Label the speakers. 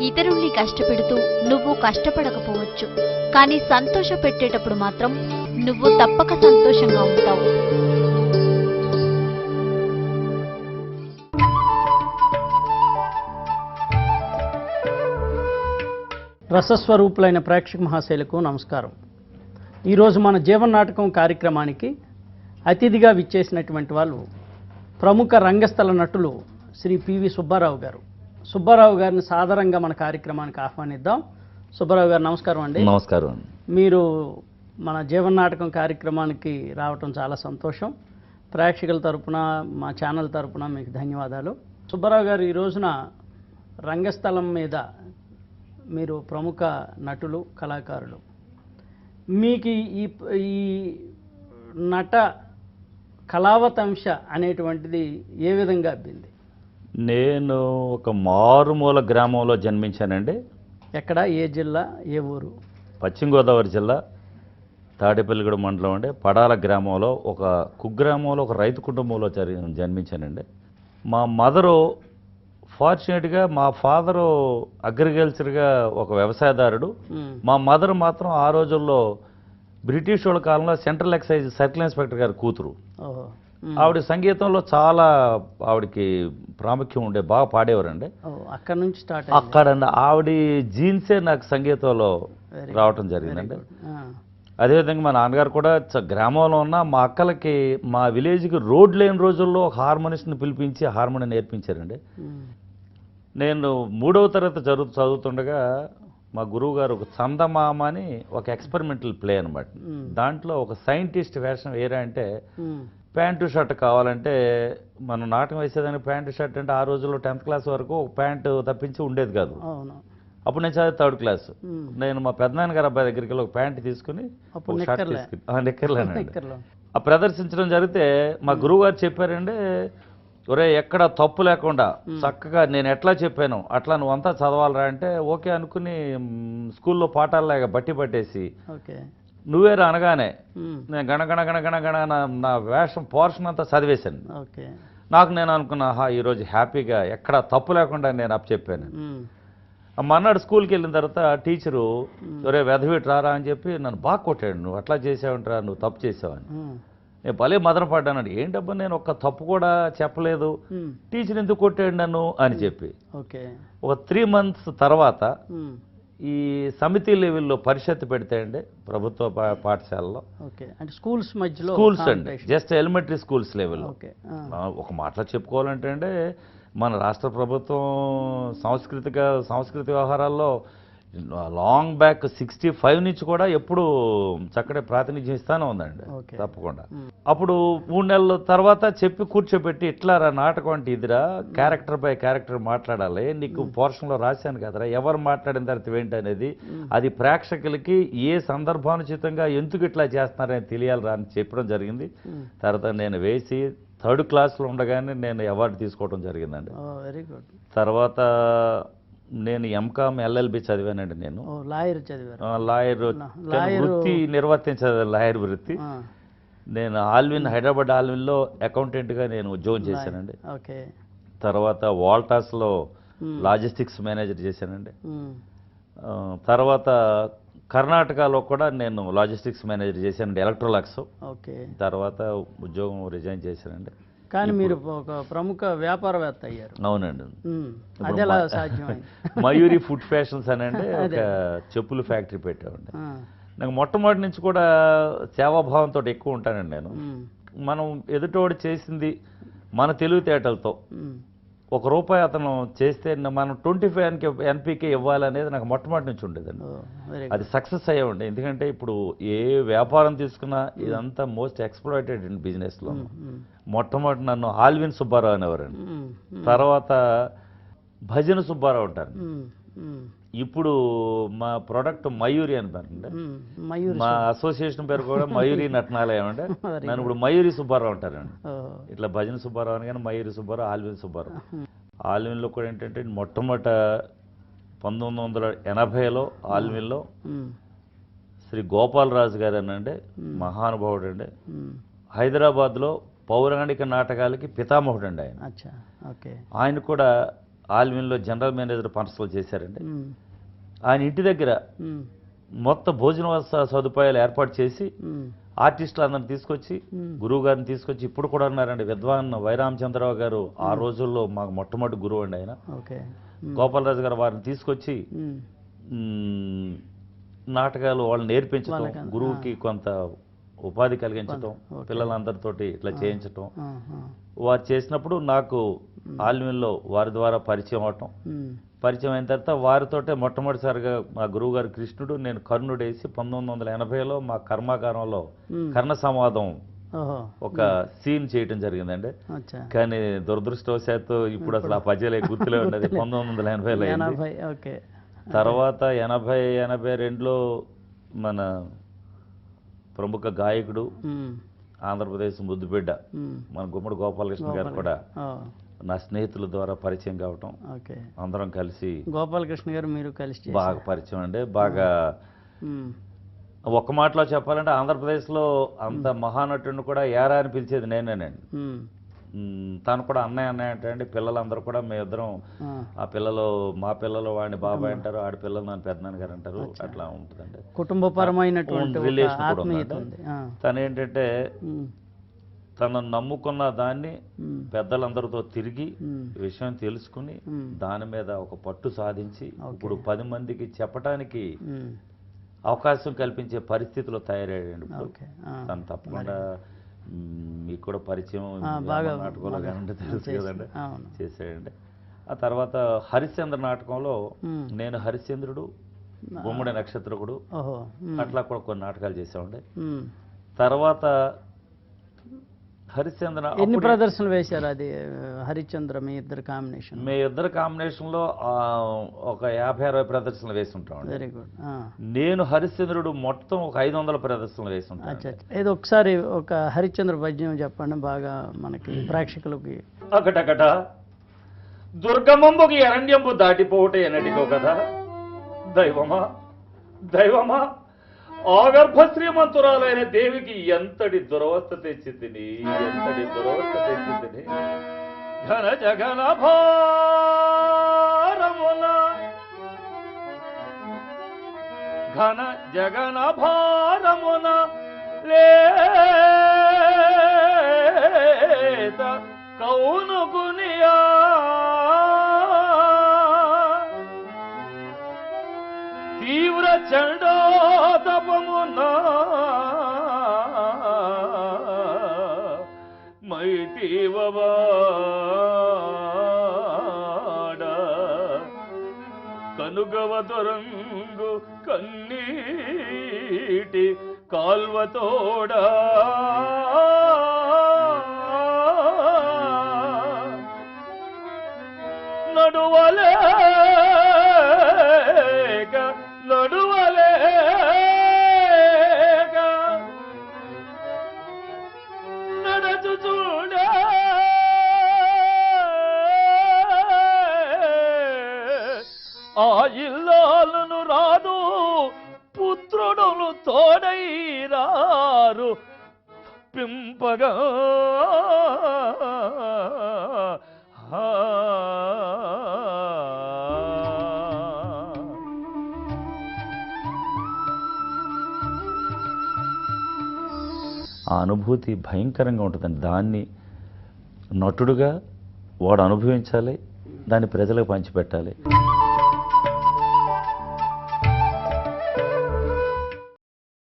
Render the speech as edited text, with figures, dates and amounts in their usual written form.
Speaker 1: ఇతరుల్ని కష్టపెడుతూ నువ్వు కష్టపడకపోవచ్చు, కానీ సంతోషపెట్టేటప్పుడు మాత్రం నువ్వు తప్పక సంతోషంగా ఉంటావు.
Speaker 2: రసస్వరూపులైన ప్రేక్షక మహాశైలకు నమస్కారం. ఈరోజు మన జీవన నాటకం కార్యక్రమానికి అతిథిగా విచ్చేసినటువంటి వాళ్ళు ప్రముఖ రంగస్థల నటులు శ్రీ పివి సుబ్బారావు గారు. సుబ్బారావు గారిని సాదరంగా మన కార్యక్రమానికి ఆహ్వానిద్దాం. సుబ్బారావు గారు నమస్కారం అండి.
Speaker 3: నమస్కారం.
Speaker 2: మీరు మన జీవన నాటకం కార్యక్రమానికి రావటం చాలా సంతోషం. ప్రేక్షకుల తరపున, మా ఛానల్ తరపున మీకు ధన్యవాదాలు. సుబ్బారావు గారు, ఈ రోజున రంగస్థలం మీద మీరు ప్రముఖ నటులు, కళాకారులు. మీకు ఈ నట కళావతంశ అనేటువంటిది ఏ విధంగా అబ్బింది?
Speaker 3: నేను ఒక మారుమూల గ్రామంలో జన్మించానండి.
Speaker 2: ఎక్కడ, ఏ జిల్లా, ఏ ఊరు?
Speaker 3: పశ్చిమ గోదావరి జిల్లా తాడేపల్లిగూడ మండలం అండి. పడాల గ్రామంలో, ఒక కుగ్రామంలో, ఒక రైతు కుటుంబంలో జన్మించానండి. మా మదరు ఫార్చునేట్గా, మా ఫాదరు అగ్రికల్చర్గా ఒక వ్యవసాయదారుడు. మా మదర్ మాత్రం ఆ రోజుల్లో బ్రిటిష్ వాళ్ళ కాలంలో సెంట్రల్ ఎక్సైజ్ సర్కిల్ ఇన్స్పెక్టర్ గారి కూతురు. ఆవిడ సంగీతంలో చాలా ఆవిడకి ప్రాముఖ్యం ఉండే, బాగా పాడేవారండి.
Speaker 2: అక్కడ నుంచి స్టార్ట్
Speaker 3: అక్కడ ఆవిడ జీన్సే నాకు సంగీతంలో రావటం జరిగిందండి. అదేవిధంగా మా నాన్నగారు కూడా గ్రామంలో ఉన్న మా అక్కలకి, మా విలేజ్కి రోడ్ లేని రోజుల్లో ఒక హార్మోనిస్ట్ని పిలిపించి హార్మోనియం నేర్పించారండి. నేను 3వ తరగతి చదువుతుండగా మా గురువు గారు ఒక చందమామ అని ఒక ఎక్స్పెరిమెంటల్ ప్లే అనమాట. దాంట్లో ఒక సైంటిస్ట్ వేషం వేరే, అంటే ప్యాంటు షర్ట్ కావాలంటే, మనం నాటకం వేసేదానికి ప్యాంటు షర్ట్ అంటే ఆ రోజుల్లో 10th క్లాస్ వరకు ఒక ప్యాంటు తప్పించి ఉండేది కాదు. అప్పుడు నేను చదివి 3rd క్లాస్. నేను మా పెద్దనాన్న గారు అబ్బాయి దగ్గరికి వెళ్ళి ఒక ప్యాంటు తీసుకుని షర్ట్ తీసుకుని నిక్కర్లేనండి ఆ ప్రదర్శించడం జరిగితే, మా గురువు గారు చెప్పారండి, ఒరే ఎక్కడ తప్పు లేకుండా చక్కగా నేను ఎట్లా చెప్పాను అట్లా నువ్వంతా చదవాలరా అంటే, ఓకే అనుకుని స్కూల్లో పాఠాలలాగా బట్టి పట్టేసి నువ్వేరా అనగానే నేను గణగణ గణగణ గణ నా వేషం పోర్షన్ అంతా చదివేశాను. నాకు నేను అనుకున్నా, ఈరోజు హ్యాపీగా ఎక్కడ తప్పు లేకుండా నేను అప్పు చెప్పాను. మన్నాడు స్కూల్కి వెళ్ళిన తర్వాత టీచరు, ఒరే వెధవిటి రారా అని చెప్పి నన్ను బాగా కొట్టాడు. నువ్వు అట్లా చేసావంటరా, నువ్వు తప్పు చేసావని. నేను భలే మదనపడ్డానండి. ఏంటబ్బా, నేను ఒక్క తప్పు కూడా చెప్పలేదు, టీచర్ ఎందుకు కొట్టాడు నన్ను అని చెప్పి. ఒక 3 months తర్వాత ఈ సమితి లెవెల్లో పరిషత్ పెడితే అండి, ప్రభుత్వ పాఠశాలలో, స్కూల్స్ అండి, జస్ట్ ఎలిమెంటరీ స్కూల్స్ లెవెల్లో. ఒక మాటలో చెప్పుకోవాలంటే అండి, మన రాష్ట్ర ప్రభుత్వం సాంస్కృతిక వ్యవహారాల్లో లాంగ్ బ్యాక్ 65 నుంచి కూడా ఎప్పుడు చక్కటి ప్రాతినిధ్యం ఇస్తానే ఉందండి, తప్పకుండా. అప్పుడు 3 నెలల తర్వాత చెప్పి కూర్చోబెట్టి, ఇట్లా నాటకం అంటే ఇదిరా, క్యారెక్టర్ బై క్యారెక్టర్ మాట్లాడాలి, నీకు పోర్షన్లో రాశాను కదరా, ఎవరు మాట్లాడిన తర్వాత ఏంటి అనేది, అది ప్రేక్షకులకి ఏ సందర్భానుచితంగా ఎందుకు ఇట్లా చేస్తున్నారని తెలియాలిరా అని చెప్పడం జరిగింది. తర్వాత నేను వేసి 3rd క్లాస్లో ఉండగానే నేను అవార్డు తీసుకోవడం జరిగిందండి.
Speaker 2: Very good.
Speaker 3: తర్వాత నేను ఎంకామ్ LLB చదివానండి. నేను లాయర్ వృత్తి నిర్వర్తించదు, లాయర్ వృత్తి. నేను హైదరాబాద్ ఆల్విన్లో అకౌంటెంట్గా నేను ఉద్యోగం చేశానండి. తర్వాత వాల్టాస్లో లాజిస్టిక్స్ మేనేజర్ చేశానండి. తర్వాత కర్ణాటకలో కూడా నేను లాజిస్టిక్స్ మేనేజర్ చేశానండి, ఎలక్ట్రోలాక్స్. తర్వాత ఉద్యోగం రిజైన్ చేశానండి.
Speaker 2: కానీ మీరు ఒక ప్రముఖ వ్యాపారవేత్త అయ్యారు.
Speaker 3: అవునండి.
Speaker 2: అదెలా సాధ్యమైంది?
Speaker 3: మయూరి ఫుడ్ ఫ్యాషన్స్ అనండి ఒక చెప్పుల ఫ్యాక్టరీ పెట్టామండి. నాకు మొట్టమొదటి నుంచి కూడా సేవాభావంతో ఎక్కువ ఉంటానండి నేను. మనం ఎదుటోడు చేసింది మన తెలివితేటలతో ₹1 అతను చేస్తే మనం 25 NPK ఇవ్వాలనేది నాకు మొట్టమొదటి నుంచి ఉండేదండి. అది సక్సెస్ అయ్యేవండి. ఎందుకంటే ఇప్పుడు ఏ వ్యాపారం తీసుకున్నా ఇదంతా మోస్ట్ ఎక్స్‌ప్లాయిటెడ్ బిజినెస్లో. మొట్టమొదటి నన్ను ఆల్విన్ సుబ్బారావు అనేవారండి. తర్వాత భజన సుబ్బారావు ఉంటారు. ఇప్పుడు మా ప్రొడక్ట్ మయూరి అంటారండి. మా అసోసియేషన్ పేరు కూడా మయూరి నటనాలయం అంటే, నన్ను ఇప్పుడు మయూరి సుబ్బారావు అంటారండి. ఇట్లా భజన సుబ్బారావు అని కానీ మయూరి సుబ్బారావు, ఆల్విన్ సుబ్బారావు. ఆల్విన్లో కూడా ఏంటంటే మొట్టమొదట 1980లో ఆల్విన్లో శ్రీ గోపాలరాజు గారు అనండి, మహానుభావుడు అండి. హైదరాబాద్లో పౌరాణిక నాటకాలకి పితామహుడు అండి ఆయన. ఆయన కూడా ఆల్విన్లో జనరల్ మేనేజర్ పర్సనల్ చేశారండి. ఆయన ఇంటి దగ్గర మొత్తం భోజన సదుపాయాలు ఏర్పాటు చేసి ఆర్టిస్టులు అందరిని తీసుకొచ్చి గురువు గారిని తీసుకొచ్చి ఇప్పుడు కూడా ఉన్నారండి. విద్వాన్ వైరామచంద్రరావు గారు ఆ రోజుల్లో మాకు మొట్టమొదటి గురువు అండి ఆయన. గోపాలరాజు గారు వారిని తీసుకొచ్చి నాటకాలు వాళ్ళని నేర్పించడం, గురువుకి కొంత ఉపాధి కలిగించడం, పిల్లలందరితోటి ఇట్లా చేయించటం. వారు చేసినప్పుడు నాకు ఆల్విన్లో వారి ద్వారా పరిచయం అవటం. పరిచయం అయిన తర్వాత వారితోటే మొట్టమొదటిసారిగా మా గురువు గారు కృష్ణుడు, నేను కర్ణుడేసి 1980లో మా కర్మాగారంలో కర్ణ సంవాదం ఒక సీన్ చేయటం జరిగిందండి. కానీ దురదృష్టవశాత్తు ఇప్పుడు అసలు ఆ పద్యాలే గుర్తులే ఉన్నది. 1980లో తర్వాత 82లో మన ప్రముఖ గాయకుడు ఆంధ్రప్రదేశ్ ముద్దుబిడ్డ మన గుమ్మడి గోపాలకృష్ణ గారు కూడా నా స్నేహితుల ద్వారా పరిచయం కావటం, అందరం కలిసి
Speaker 2: గోపాలకృష్ణ గారు మీరు కలిసి
Speaker 3: బాగా పరిచయం అండి. బాగా ఒక్క మాటలో చెప్పాలంటే ఆంధ్రప్రదేశ్లో అంత మహానటుడిని కూడా ఏరా అని పిలిచేది నేనేనండి. తను కూడా అన్నయ్య అంటే అండి. పిల్లలందరూ కూడా మేమిద్దరం, ఆ పిల్లలు మా పిల్లలు వాడిని బాబాయ్ అంటారు, ఆడి పిల్లలు నన్ను పెద్దనాన్న గారు అంటారు. అట్లా ఉంటుందండి,
Speaker 2: కుటుంబపరమైనటువంటి
Speaker 3: రిలేషన్ కూడా ఉందండి. తను ఏంటంటే తనను నమ్ముకున్న దాన్ని పెద్దలందరితో తిరిగి విషయం తెలుసుకుని దాని మీద ఒక పట్టు సాధించి ఇప్పుడు 10 మందికి చెప్పటానికి అవకాశం కల్పించే పరిస్థితిలో తయారయ్యాడు. తను తప్పకుండా మీకు కూడా పరిచయం నాటకంలో కానీ తెలుసు కదండి, చేసాడండి. ఆ తర్వాత హరిశ్చంద్ర నాటకంలో నేను హరిశ్చంద్రుడు, గుమ్మడి నక్షత్రకుడు అట్లా కూడా కొన్ని నాటకాలు చేసామండి. తర్వాత హరిశ్చంద్ర
Speaker 2: ఎన్ని ప్రదర్శనలు వేశారు? అది హరిశ్చంద్ర మీ ఇద్దరు
Speaker 3: కాంబినేషన్లో ఒక 50-60 ప్రదర్శనలు వేసి ఉంటాం.
Speaker 2: Very good.
Speaker 3: నేను హరిశ్చంద్రుడు మొత్తం ఒక 500 ప్రదర్శనలు వేసి ఉంటాను.
Speaker 2: ఏదో ఒకసారి ఒక హరిశ్చంద్ర పద్యం చెప్పండి బాగా మనకి ప్రేక్షకులకి.
Speaker 3: అకటకట దుర్గమంబుకి అరణ్యంబు దాటిపోవటే ఎన్నటికో కదా దైవమా దైవమా ఆగర్భ శ్రీమంతురాలైన దేవికి ఎంతటి దురవస్థ తెచ్చింది, ఎంతటి దురవస్థ తెచ్చింది. ఘన జగన భారమున ఘన జగన భారమున లేత కౌనుగునియా తీవ్ర చండోతపమున మైటీవవాడ కనుగవదొరంగు కన్నీటి కాల్వతోడా నడువలేక నడచు చూడే ఆ ఇల్లాలను రాదు పుత్రుడును తోడైరారు పింపగా ఆ అనుభూతి భయంకరంగా ఉంటుందండి. దాన్ని నటుడుగా వాడు అనుభవించాలి, దాన్ని ప్రజలకు పంచిపెట్టాలి.